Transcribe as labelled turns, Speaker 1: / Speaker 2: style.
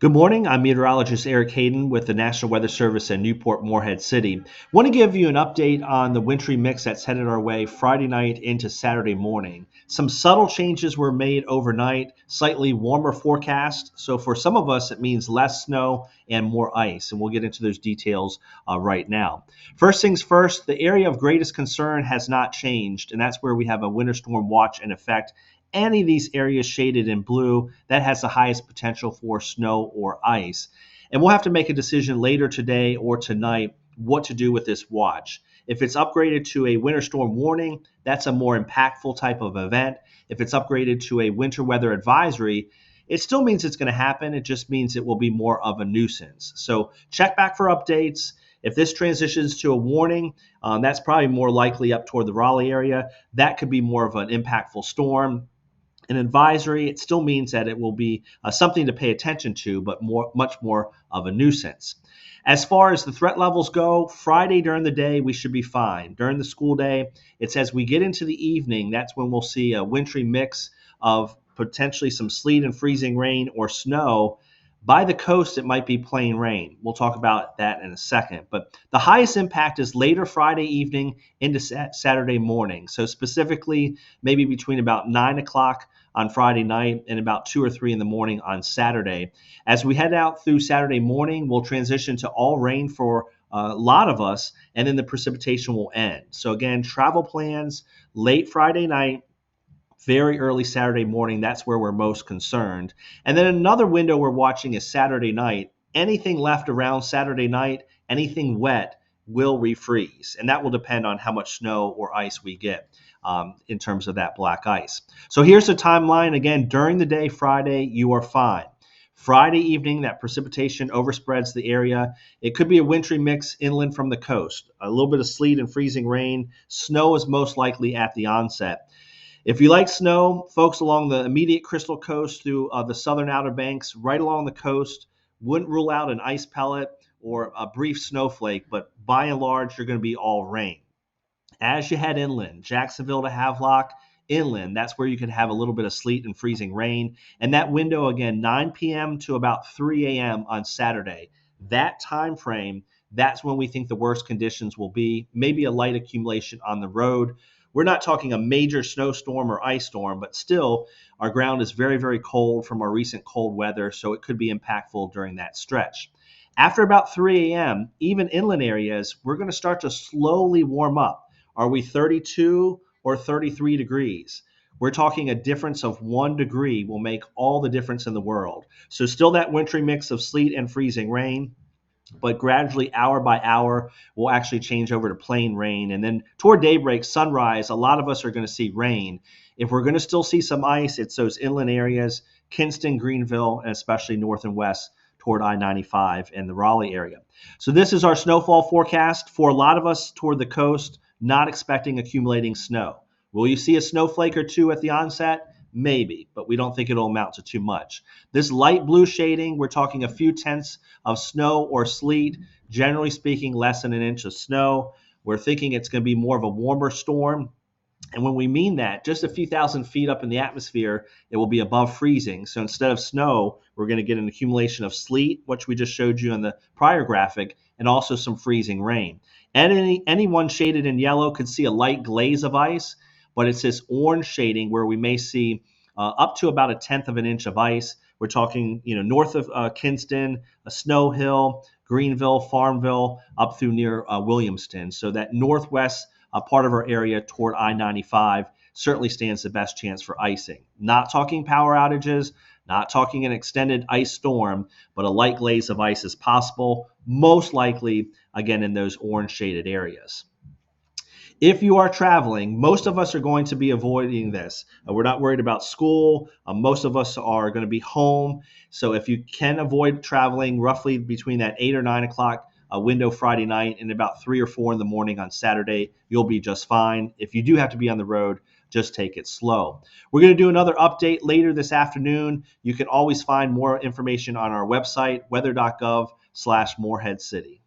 Speaker 1: Good morning. I'm meteorologist Eric Hayden with the National Weather Service in Newport, Morehead City. Want to give you an update on the wintry mix that's headed our way Friday night into Saturday morning. Some subtle changes were made overnight, slightly warmer forecast. So for some of us, it means less snow and more ice. And we'll get into those details right now. First things first, the area of greatest concern has not changed, and that's where we have a winter storm watch in effect. Any of these areas shaded in blue, that has the highest potential for snow or ice. And we'll have to make a decision later today or tonight what to do with this watch. If it's upgraded to a winter storm warning, that's a more impactful type of event. If it's upgraded to a winter weather advisory, it still means it's going to happen. It just means it will be more of a nuisance. So check back for updates. If this transitions to a warning, that's probably more likely up toward the Raleigh area. That could be more of an impactful storm. An advisory, it still means that it will be something to pay attention to, but much more of a nuisance. As far as the threat levels go, Friday during the day, we should be fine. During the school day, it's as we get into the evening, that's when we'll see a wintry mix of potentially some sleet and freezing rain or snow. By the coast, it might be plain rain. We'll talk about that in a second. But the highest impact is later Friday evening into Saturday morning. So specifically, maybe between about 9 o'clock on Friday night and about 2 or 3 in the morning on Saturday. As we head out through Saturday morning, we'll transition to all rain for a lot of us, and then the precipitation will end. So again, travel plans late Friday night, very early Saturday morning. That's where we're most concerned. And then another window we're watching is Saturday night. Anything left around Saturday night, anything wet will refreeze. And that will depend on how much snow or ice we get in terms of that black ice. So here's the timeline. Again, during the day, Friday, you are fine. Friday evening, that precipitation overspreads the area. It could be a wintry mix inland from the coast. A little bit of sleet and freezing rain. Snow is most likely at the onset. If you like snow, folks along the immediate Crystal Coast through the southern Outer Banks, right along the coast, wouldn't rule out an ice pellet or a brief snowflake, but by and large, you're going to be all rain. As you head inland, Jacksonville to Havelock, inland, that's where you could have a little bit of sleet and freezing rain. And that window, again, 9 p.m. to about 3 a.m. on Saturday. That time frame, that's when we think the worst conditions will be, maybe a light accumulation on the road. We're not talking a major snowstorm or ice storm, but still, our ground is very, very cold from our recent cold weather, so it could be impactful during that stretch. After about 3 a.m., even inland areas, we're going to start to slowly warm up. Are we 32 or 33 degrees? We're talking a difference of 1 degree will make all the difference in the world. So still that wintry mix of sleet and freezing rain, but gradually, hour by hour, we'll actually change over to plain rain. And then toward daybreak, sunrise, a lot of us are going to see rain. If we're going to still see some ice, it's those inland areas, Kinston, Greenville, and especially north and west toward I-95 and the Raleigh area. So this is our snowfall forecast for a lot of us toward the coast, not expecting accumulating snow. Will you see a snowflake or two at the onset? Maybe, but we don't think it'll amount to too much. This light blue shading, we're talking a few tenths of snow or sleet, generally speaking, less than an inch of snow. We're thinking it's going to be more of a warmer storm. And when we mean that, just a few thousand feet up in the atmosphere, it will be above freezing. So instead of snow, we're going to get an accumulation of sleet, which we just showed you in the prior graphic, and also some freezing rain. And anyone shaded in yellow could see a light glaze of ice, but it's this orange shading where we may see up to about a tenth of an inch of ice. We're talking, north of Kinston, Snow Hill, Greenville, Farmville, up through near Williamston. So that northwest part of our area toward I-95 certainly stands the best chance for icing. Not talking power outages, not talking an extended ice storm, but a light glaze of ice is possible, most likely, again, in those orange shaded areas. If you are traveling, most of us are going to be avoiding this. We're not worried about school. Most of us are going to be home. So if you can avoid traveling roughly between that 8 or 9 o'clock window Friday night and about 3 or 4 in the morning on Saturday, you'll be just fine. If you do have to be on the road, just take it slow. We're going to do another update later this afternoon. You can always find more information on our website, weather.gov/Morehead City.